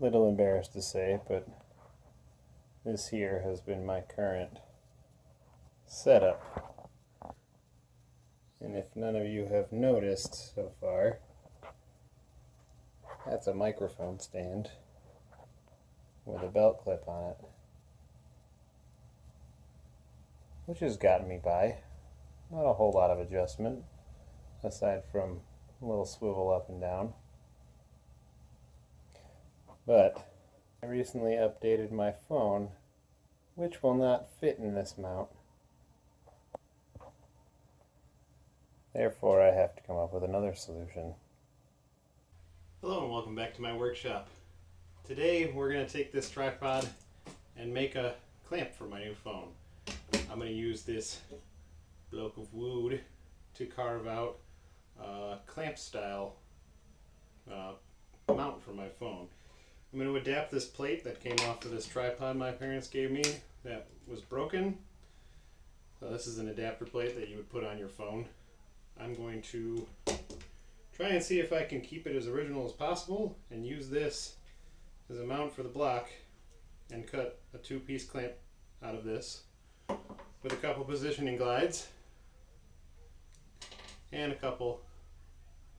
little embarrassed to say, but this here has been my current setup. And if none of you have noticed so far, that's a microphone stand with a belt clip on it, which has gotten me by. Not a whole lot of adjustment, aside from a little swivel up and down. But I recently updated my phone, which will not fit in this mount. Therefore, I have to come up with another solution. Hello and welcome back to my workshop. Today we're going to take this tripod and make a clamp for my new phone. I'm going to use this block of wood to carve out a clamp style mount for my phone. I'm going to adapt this plate that came off of this tripod my parents gave me that was broken. So this is an adapter plate that you would put on your phone. I'm going to try and see if I can keep it as original as possible and use this as a mount for the block and cut a two-piece clamp out of this with a couple positioning glides and a couple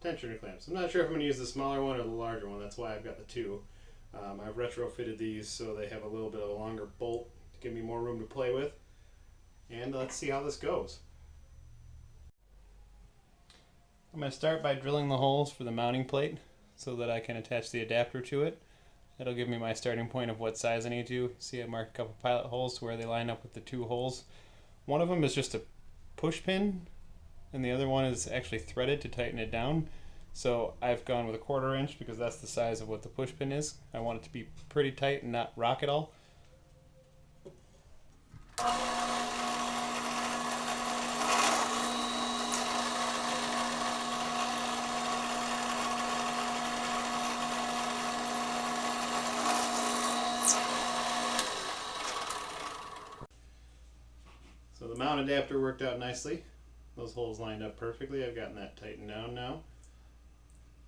tensioner clamps. I'm not sure if I'm going to use the smaller one or the larger one, that's why I've got the two. I've retrofitted these so they have a little bit of a longer bolt to give me more room to play with. And let's see how this goes. I'm going to start by drilling the holes for the mounting plate so that I can attach the adapter to it. That'll give me my starting point of what size I need to. See, I marked a couple pilot holes to where they line up with the two holes. One of them is just a push pin and the other one is actually threaded to tighten it down. So I've gone with a 1/4 inch because that's the size of what the push pin is. I want it to be pretty tight and not rock at all. So the mount adapter worked out nicely. Those holes lined up perfectly. I've gotten that tightened down now.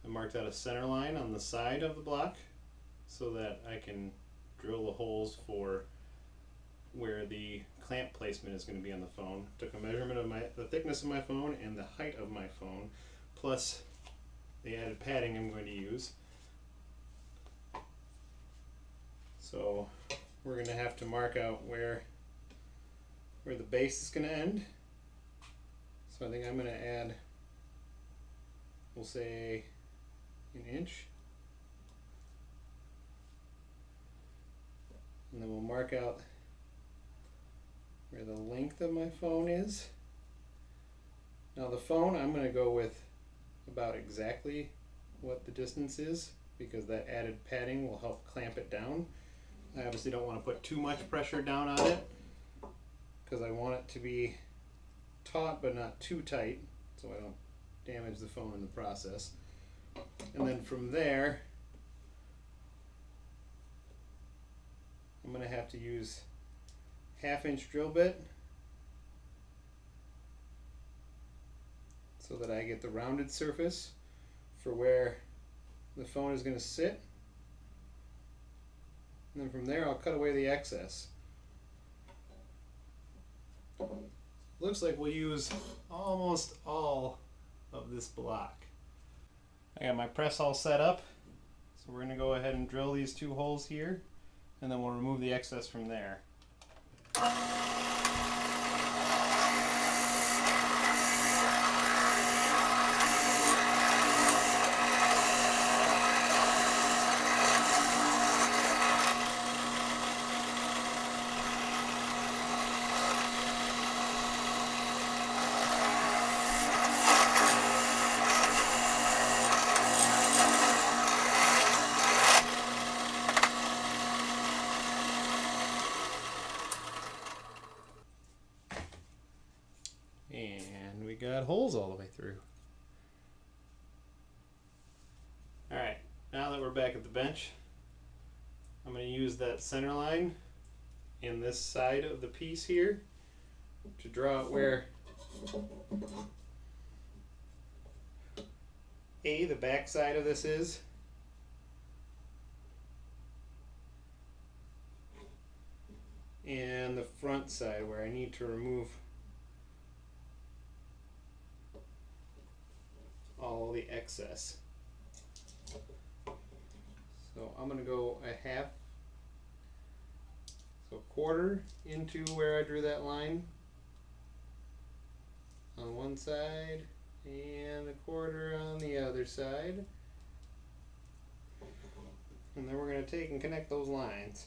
I marked out a center line on the side of the block so that I can drill the holes for where the clamp placement is going to be on the phone. Took a measurement of the thickness of my phone and the height of my phone, plus the added padding I'm going to use. So we're going to have to mark out where the base is going to end. So I think I'm going to add, we'll say, 1 inch. And then we'll mark out where the length of my phone is. Now the phone, I'm going to go with about exactly what the distance is because that added padding will help clamp it down. I obviously don't want to put too much pressure down on it because I want it to be taut but not too tight so I don't damage the phone in the process. And then from there I'm going to have to use 1/2 inch drill bit so that I get the rounded surface for where the phone is going to sit. And then from there I'll cut away the excess. Looks like we'll use almost all of this block. I got my press all set up, so we're going to go ahead and drill these 2 holes here, and then we'll remove the excess from there. And we got holes all the way through. Alright, now that we're back at the bench, I'm going to use that center line in this side of the piece here to draw out where the back side of this is, and the front side where I need to remove all the excess. So I'm going to go a half, so quarter into where I drew that line on one side and a quarter on the other side. And then we're going to take and connect those lines.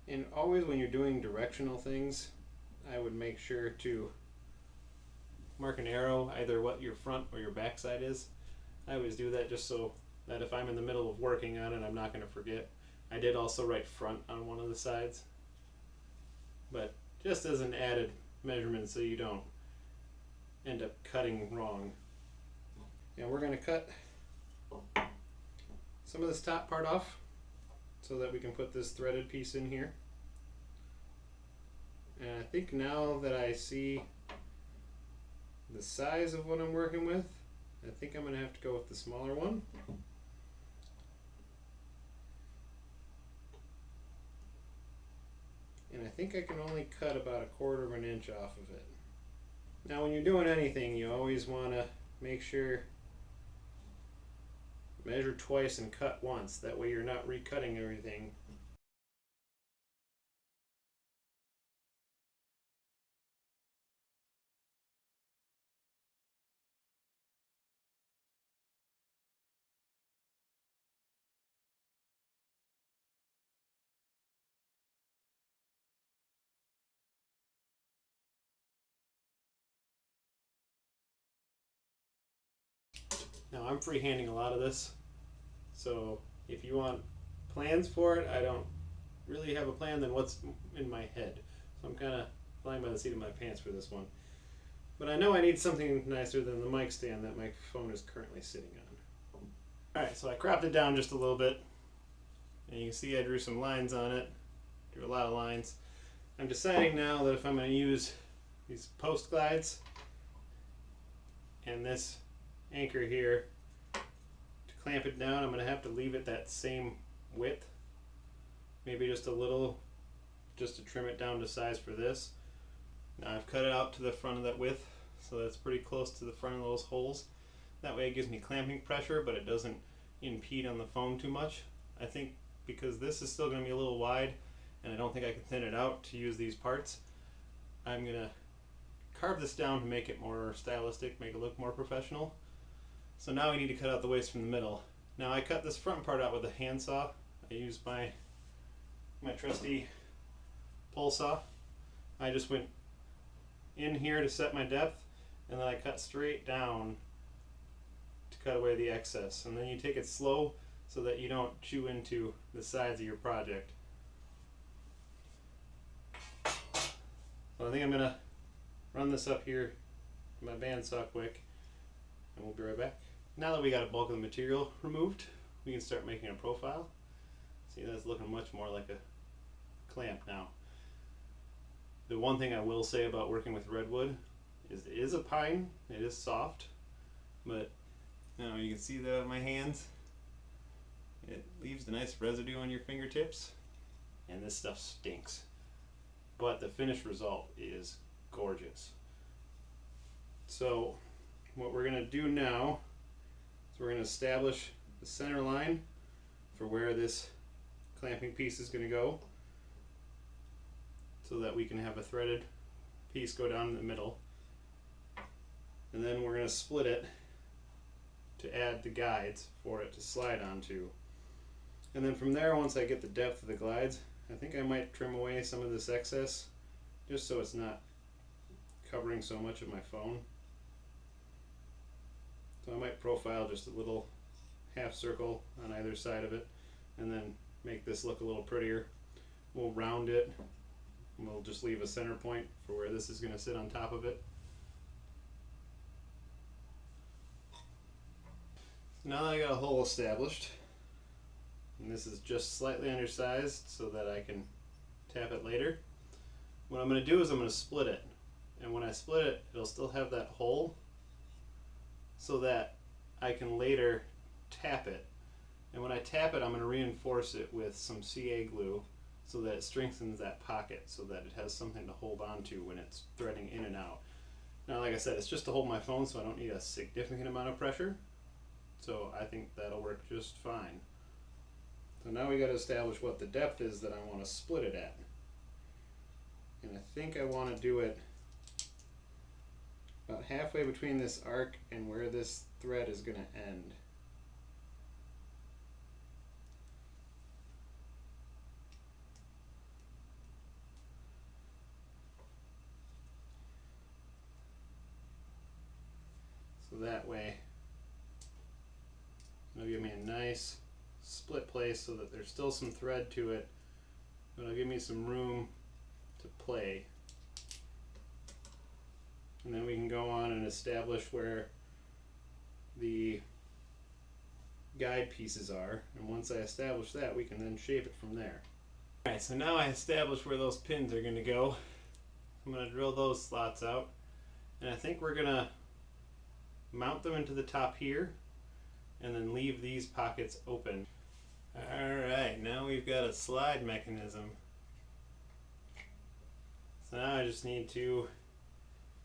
And always when you're doing directional things, I would make sure to mark an arrow either what your front or your back side is. I always do that just so that if I'm in the middle of working on it, I'm not going to forget. I did also write front on one of the sides, but just as an added measurement so you don't end up cutting wrong. And we're going to cut some of this top part off so that we can put this threaded piece in here. And I think now that I see the size of what I'm working with, I think I'm going to have to go with the smaller one. And I think I can only cut about 1/4 of an inch off of it. Now when you're doing anything, you always want to make sure measure twice and cut once. That way you're not recutting everything. Now I'm freehanding a lot of this, so if you want plans for it, I don't really have a plan than what's in my head. So I'm kind of flying by the seat of my pants for this one. But I know I need something nicer than the mic stand that my phone is currently sitting on. Alright, so I cropped it down just a little bit. And you can see I drew some lines on it. Drew a lot of lines. I'm deciding now that if I'm going to use these post glides and this anchor here to clamp it down, I'm going to have to leave it that same width. Maybe just a little, just to trim it down to size for this. Now I've cut it out to the front of that width, so that's pretty close to the front of those holes. That way it gives me clamping pressure, but it doesn't impede on the phone too much. I think because this is still going to be a little wide, and I don't think I can thin it out to use these parts, I'm going to carve this down to make it more stylistic, make it look more professional. So now we need to cut out the waste from the middle. Now I cut this front part out with a handsaw. I used my trusty pole saw. I just went in here to set my depth, and then I cut straight down to cut away the excess. And then you take it slow so that you don't chew into the sides of your project. So I think I'm gonna run this up here in my bandsaw quick, and we'll be right back. Now that we got a bulk of the material removed, we can start making a profile. See, that's looking much more like a clamp now. The one thing I will say about working with redwood is it is a pine, it is soft, but you can see that on my hands. It leaves a nice residue on your fingertips, and this stuff stinks. But the finished result is gorgeous. So what we're going to do now is we're going to establish the center line for where this clamping piece is going to go, so that we can have a threaded piece go down in the middle. And then we're going to split it to add the guides for it to slide onto. And then from there, once I get the depth of the glides, I think I might trim away some of this excess just so it's not covering so much of my phone. So I might profile just a little half circle on either side of it, and then make this look a little prettier. we'll round it. And we'll just leave a center point for where this is going to sit on top of it. So now that I got a hole established, and this is just slightly undersized so that I can tap it later, what I'm going to do is I'm going to split it. And when I split it, it'll still have that hole so that I can later tap it. And when I tap it, I'm going to reinforce it with some CA glue so that it strengthens that pocket so that it has something to hold on to when it's threading in and out. Now, like I said, it's just to hold my phone, so I don't need a significant amount of pressure. So I think that'll work just fine. So now we got to establish what the depth is that I want to split it at. And I think I want to do it about halfway between this arc and where this thread is going to end. So that way it'll give me a nice split place so that there's still some thread to it, but it'll give me some room to play. And then we can go on and establish where the guide pieces are, and once I establish that, we can then shape it from there. Alright, so now I established where those pins are going to go. I'm going to drill those slots out, and I think we're going to mount them into the top here and then leave these pockets open. Alright, now we've got a slide mechanism. So now I just need to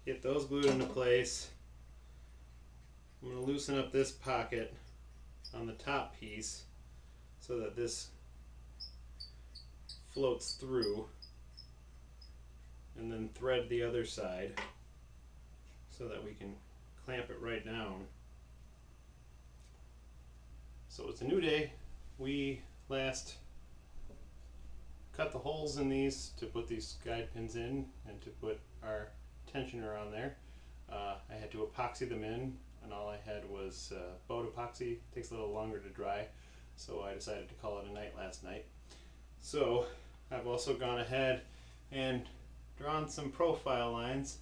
get those glued into place. I'm going to loosen up this pocket on the top piece so that this floats through, and then thread the other side so that we can clamp it right down. So it's a new day. We last cut the holes in these to put these guide pins in and to put our tensioner on there. I had to epoxy them in, and all I had was boat epoxy. It takes a little longer to dry, so I decided to call it a night last night. So I've also gone ahead and drawn some profile lines,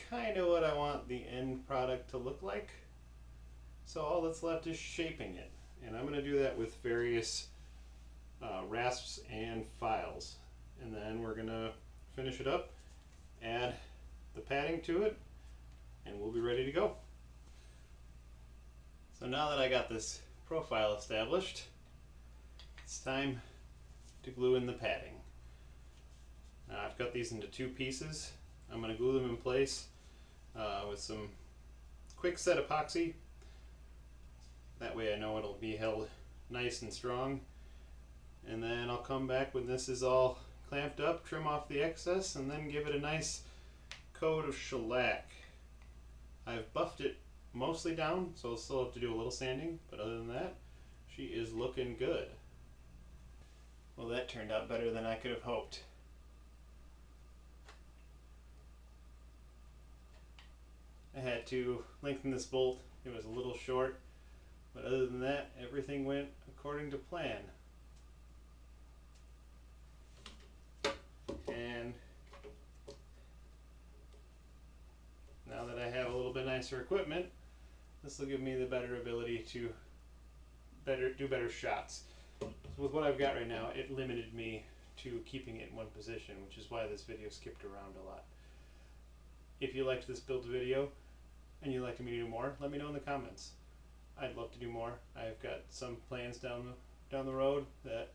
kind of what I want the end product to look like. So all that's left is shaping it, and I'm going to do that with various rasps and files, and then we're going to finish it up, add the padding to it, and we'll be ready to go. So now that I got this profile established, it's time to glue in the padding. Now I've cut these into two pieces. I'm going to glue them in place with some quick set epoxy. That way I know it'll be held nice and strong. And then I'll come back when this is all clamped up, trim off the excess, and then give it a nice coat of shellac. I've buffed it mostly down, so I'll still have to do a little sanding, but other than that, she is looking good. Well, that turned out better than I could have hoped. I had to lengthen this bolt. It was a little short, but other than that, everything went according to plan. And now that I have a little bit nicer equipment, this will give me the better ability to do better shots. So with what I've got right now, it limited me to keeping it in one position, which is why this video skipped around a lot. If you liked this build video and you'd like me to do more, let me know in the comments. I'd love to do more. I've got some plans down the road that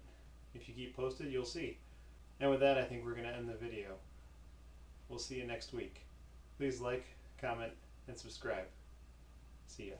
if you keep posted, you'll see. And with that, I think we're going to end the video. We'll see you next week. Please like, comment, and subscribe. See ya.